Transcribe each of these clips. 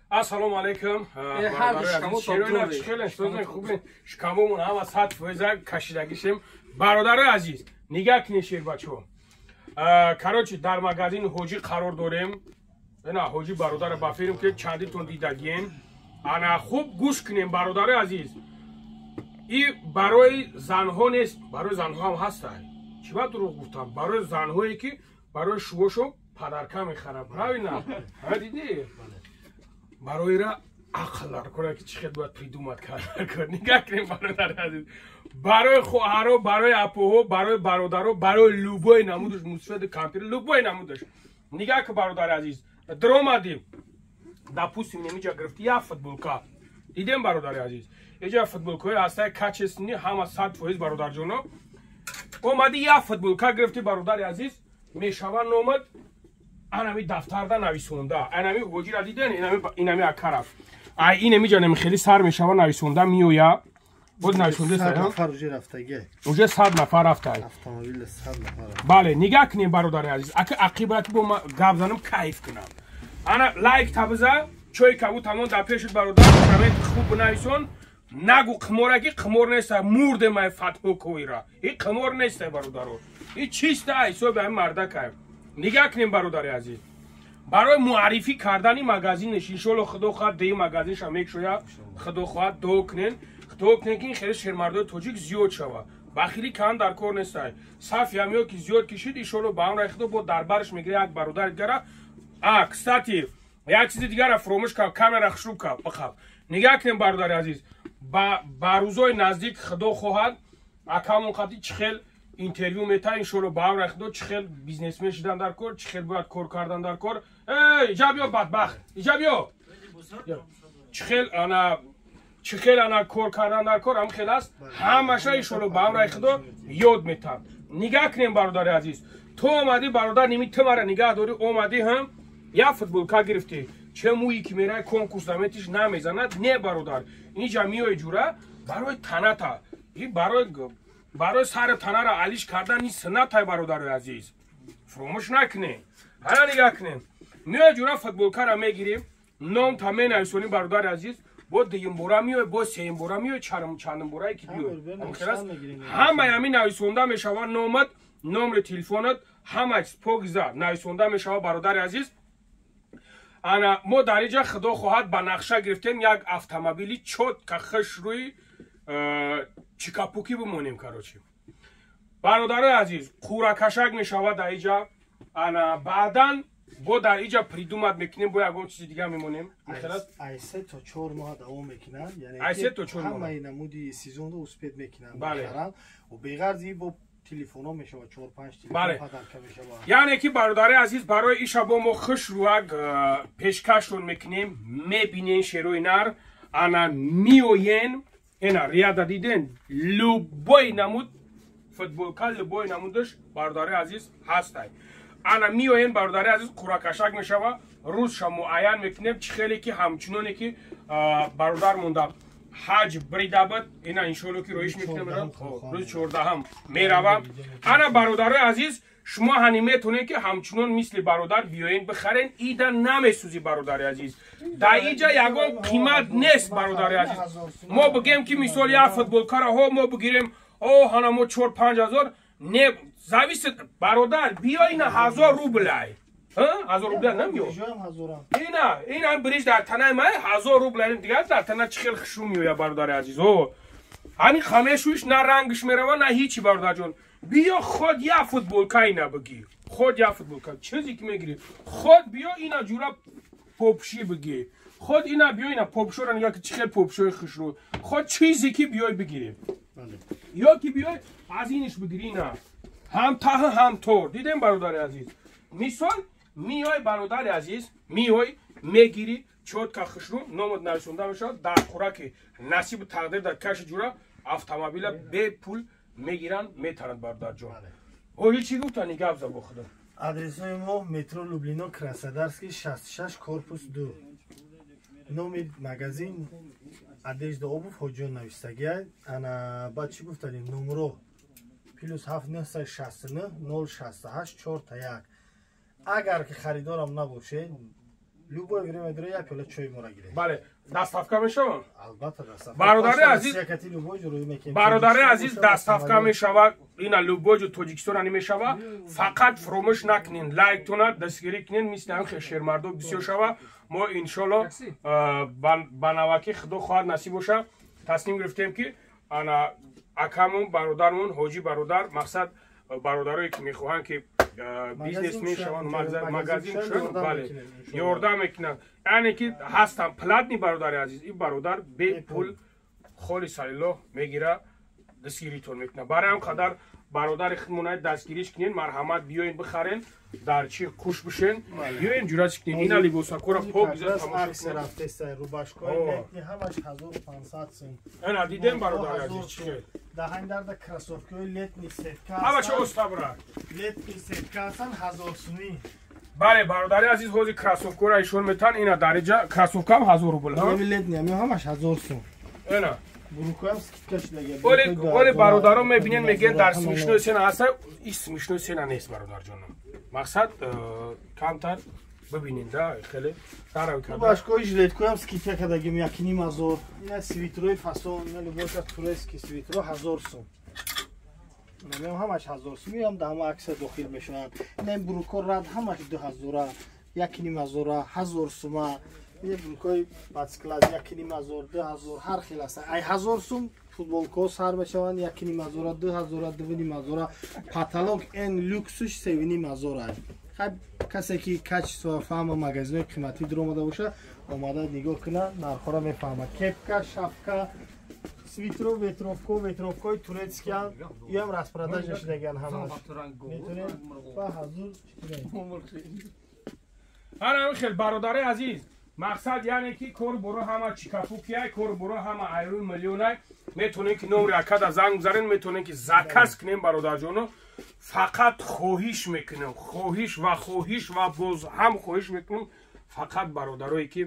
Ассалому алейкум. Шикамомон ҳама 100% кашидагишем. Бародари азиз, нигоҳ кунед шербачо. Короче, дар магазин ҳоҷӣ қарор дорем. Ана ҳоҷӣ бародарро бафирим ки чандитон дидагиен. Ана хуб гӯш кунем бародари азиз. И барои занҳо нест, барои занҳо ҳам ҳастай. Чӣ ба дурӯғ гуфтам? Барои занҳое ки барои шувошо падарка мехарам. Правильно? Ҳа дидӣ? Бароира ақл дар кора ки чӣ хел бояд придумат кард. Нигоҳ кунем бародари азиз. Барои хоҳаро, барои апоҳо, барои бародаро, барои любой намудаш мусфеди компютер, любой намудаш. Нигоҳ кун бародари азиз. Дромадим. Допустим, инҷа гирифти як футболка. Дидем бародари азиз. Инҷа футболкаҳои ҳастаи качествени ҳама 100% бародарҷоно. Омади як футболка гирифти бародари азиз. Мешава номад анами дафтарда нависонда. Анами ҳоҷира диден, инами акараф. Ай инами ҷанами хели сар мешава нависонда миёя. Боз нависонда 100 нафар уже рафтаги. Уже 100 нафар рафтай. Автомобили 100 нафар. Бале, нигоҳ кунем бародари азиз. Ака ақибати бо ма гап занам кайф кунам. Ана лайк табза, чой кабу тамон да пешуд бародар, комент хуб нависон. Нагу қимораки қимор неста, мурде май фатҳо коира. И қимор неста бародаро. И чиста ҳисоби ҳам мардакай. нигоҳ кунем бародари азиз. Барои муаррифӣ кардани магазинеш иншоалло худо хоҳад деи магазинша мекушояд. Худо хоҳад дуо кунен. Дуо кунен ки ин хеле шермардои тоҷик зиёд шава. Бахили кан дар кор нестай. Саф ямё ки зиёд кишид иншоалло ба амраи худо бо дар барш мегире як бародари дигара. Кстати, як чизи дигара фуромӯш кардам, камера хушруб кард. Бахаб. Нигоҳ кунем бародари азиз. Ба рӯзои наздик худо хоҳад акамон қати чӣ хел интервью мета иншоалло ба амраи худо чӣ хел бизнесмен шудан дар кор, чӣ хел бояд кор кардан дар кор. Иҷа биё бадбахт. Иҷа биё. Чӣ хел ана кор кардан дар кор ҳам хел аст. Ҳамаша иншоалло ба амраи худо ёд метам. Нигоҳ кунем бародари азиз. Ту омадӣ бародар ними тумара нигоҳ дорӣ, омадӣ ҳам як футболка гирифтӣ. Чӣ мӯи ки мераи конкурс заметиш намезанад, не бародар. Инҷа миёи ҷура барои таната. И барои сари танара алиш кардан ин суннатай бародари азиз. Фуромӯш накунем. Ҳана нигоҳ кунем. миёи ҷура футболкара мегирем, ном та менависонӣ бародари азиз. Бо дуюмбора миёй, бо сеюмбора миёй, чандумборае ки биёй. Ҳамаи ҳамин нависонда мешава номат, номри телефонат, ҳама чиз покиза нависонда мешава бародари азиз. Ана мо дар инҷа худо хоҳад ба нақша гирифтем як автомобили чотка хушрӯи чикапуки бимонем короче. Бародари азиз, қуракашак мешава дар инҷа. Ана баъдан бо дар инҷа придумат мекунем, бо ягон чизи дига мемонем. Айсе то 4 моҳ давом мекунад, яъне Айсе то 4 моҳ. ҳамаи намуди сезонро успед мекунад. Бале. Ва беғарзи бо телефоно мешава 4-5 телефон падарка мешава. Яъне ки бародари азиз барои ин шабо мо хушрӯак пешкашон мекунем, мебинем шерои нар, ана миоен, ена рияда диден, любой намуд футболка, любой намудаш бародари азиз ҳастай. Ана миоен бародари азиз қуракашак мешава, рӯзша муайян мекунем, чӣ хеле ки ҳамчуноне ки бародар монда ҳаҷ бридабад, ина иншоалло ки роиш мекунем, рӯзи 14 меравам. Ана бародари азиз, шумо ҳани метонед ки ҳамчунон мисли бародар биёен бихарен, ида намесӯзи бародари азиз. Дар инҷа ягон қимат нест бародари азиз. Мо бигем ки мисол як футболкараҳо мо бигирем, ҳана мо 4-5 ҳазор, не зависит бародар, биё ина 1000 рублай. 1000 рубля намиё. Ина бриж дар танаи май 1000 рубля дигар дар тана чӣ хел хушрӯ меояд бародари азиз. Ҳамин хамешуиш на рангиш мерава, на ҳичи бародарҷон. Биё худ як футболка ина бигир. Худ як футболка. Чизе ки мегирӣ? Худ биё ина ҷура попши бигир. Худ ина биё ина попшора нигоҳ ки чӣ хел попшои хушрӯ. Худ чизе ки биёй бигирем. Ё ки биёй аз иниш бигирӣ ина. ҳам таҳ ҳам тор. Дидем бародари азиз. Мисол миёй бародари азиз, миёй мегирӣ чотка хушрӯ, номат нависонда мешавад, дар қураки насибу тақдир дар каши ҷура автомобила бепул мегиранд, метаранд бародарҷон. Оли чӣ гуфтани гап за бо худо? Адресои мо метро Люблино, Красодарский 66 корпус 2. Номи магазин Адежда обув ҳоҷиён навистагиай. Ана баъд чӣ гуфтани номро +7 068 4 1. Агар ки харидорам набошед, любое время дро я пиола чой мора гирем. бале дастафка мешавам Албатта дастафка. бародари азиз Сиякати любой ҷо рӯй мекунем. бародари азиз дастафка мешава ина любой ҷо тоҷикистон ани мешава фақат фуромӯш накунин лайктона дастгирӣ кунин мисли ҳам шермардо бисёр шава мо иншолло ба наваки худо хоҳад насиб боша таслим гирифтем ки ана акамон бародармон ҳоҷӣ бародар мақсад бародарое ки мехоҳанд ки бизнес мешаванд магазин шуд бале ёрдам мекунанд яъне ки ҳастам платни бародари азиз ин бародар бепул холи салиллоҳ мегира дастгиритон мекунад барои ҳам қадар бародари худмона дастгириш кунен марҳамат биёин бихарен дар чи хуш бишен биёин ҷуръат кунен ина либосакора пок акс рафтеста рубашкои летни ҳамаш 1500 сум. ана дидем бародари азиз чи Dahandarda krasovkaи летни сетка. ава чо остабра Летни сетка асан 1000 сумӣ. бале бародари азиз ҳозир красовкора ишон метан ина дариҷа красовкам 1000 рубл Ами летни ами ҳамаш 1000 сум. ана Бурукоям скидка шудага. оли бародарон мебинен мегӯянд дар смешнои сена ҳаста ин смешнои сена нест бародарҷонам мақсад камтар бибинен да хеле дарави карда Рубашкои жилеткоям скидка кардагим 1500. Ина свитрои фасон, ина либоса турецки свитро 1000 сум. Намем ҳамаш 1000 сум ям да ҳама акса дохил мешаванд. Ина буруко рад ҳамаш 2000, 1500, 1000 сума. Ин бурукои бацклад 1500, 2000 ҳар хел аст. Ай 1000 сум футболко сар мешаванд 1500, 2000, 2500. Паталон эн люксуш 7500. Хаб касе ки качество фаҳма магазинои қиматӣ дуромада боша омада нигоҳ кина нархора мефаҳмад. Кепка, шапка, свитро, ветровкои турецки ам иам распродажа шудаган ҳамаш. Метонем ба ҳазур ана хел бародари азиз мақсад яъне ки кор боро ҳама чикапукия кор боро ҳама айрӯи миллионай метонем ки номри акада занг бизанем метонем ки заказ кунем бародарҷоно фақат хоҳиш мекунем хоҳиш ва боз ҳам хоҳиш мекунем фақат бародарое ки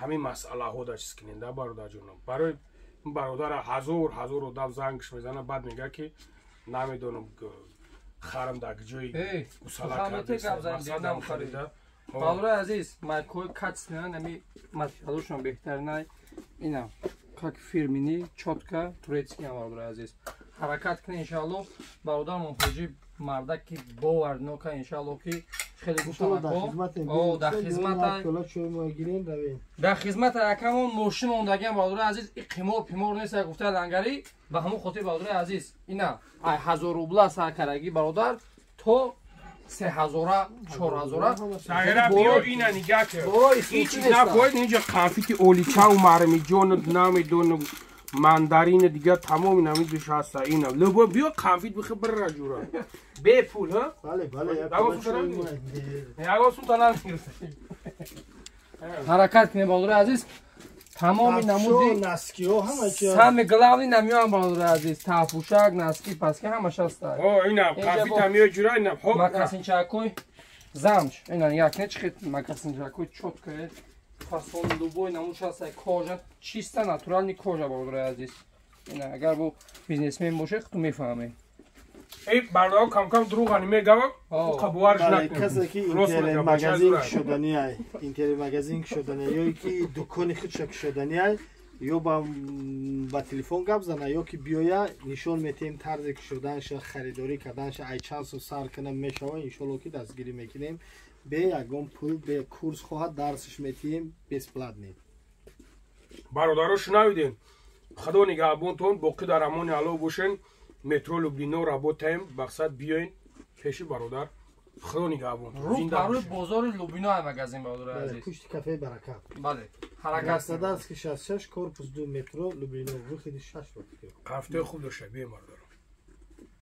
ҳамин масъалаҳо да чиз кунем да бародарҷоно барои ин бародара 1000 одам зангш мезана баъд мегӯяд ки намедонам харам дар ҷои гусала карда Балура азиз, майкои качественный, нами материалушон бехтаринай. Ина, как фирмини, чётка, турецкий балура азиз. Ҳаракат кунед иншаллоҳ, бародармон ҳоҷи марда ки боварднока иншаллоҳ ки хеле гуштамако. О, дар хизмата. Дар хизмата акамон мошин мондагиам балура азиз, и қимор нест гуфта лангари, ба ҳамон хотир балура азиз. Ина, ай 1000 рубла сар кардаги бародар то 3000, 4000. Сагера биё ина нигаҳ кер. Ин чиз нафоҳед инҷа қанфити оличаву мармиҷону намедонам мандарин дигар тамоми намидуш ҳаста ина. Лӯбо биё қанфит бихи бирра ҷура. Бепул ҳа? Бале, бале. Ягон сум та намегирифта. Ҳаракат кунед балура азиз. Тамоми намуди наскиҳо ҳама чи сами главни намёам балура азиз. Тафушак, наски, паски ҳамаш аста. О, ина қанфит амиё ҷура ина. Макасинчакои замч. Ина якне чихет макасинчакои чёткае. Фасон любой намуш аста кожа, чиста натуральни кожа балура азиз. Ина агар бу бизнесмен боше худту мефаҳме. Эй, бардар кам-кам дурӯғани мегава. Қабуварш накунем. Касе ки интернет магазин шуданиай, интернет магазин шуданиай, ёи ки дукони худша шуданиай, ё ба телефон гап зана, ё ки биёя нишон метем тарзе ки шуданша, харидорӣ карданша, ай чанд сум сар кунам мешава, иншолло ки дастгирӣ мекунем. Бе ягон пул, бе курс хоҳад дарсиш метиҳем бесплатне. Бародаро шунавидем. Худо нигаҳбонтон, боқӣ дар амони Аллоҳ бошен. Метро Люблино работаем, мақсад биёин пеши бародар. Худо нигаҳбон. Рӯи бозори Люблино ай магазин балура азиз. Пушти кафе баракат. Бале. Ҳаракат Краснодарский 66 корпус 2 метро Люблино выходи 6 вақт. Қафтои хуб дошта бе бародар.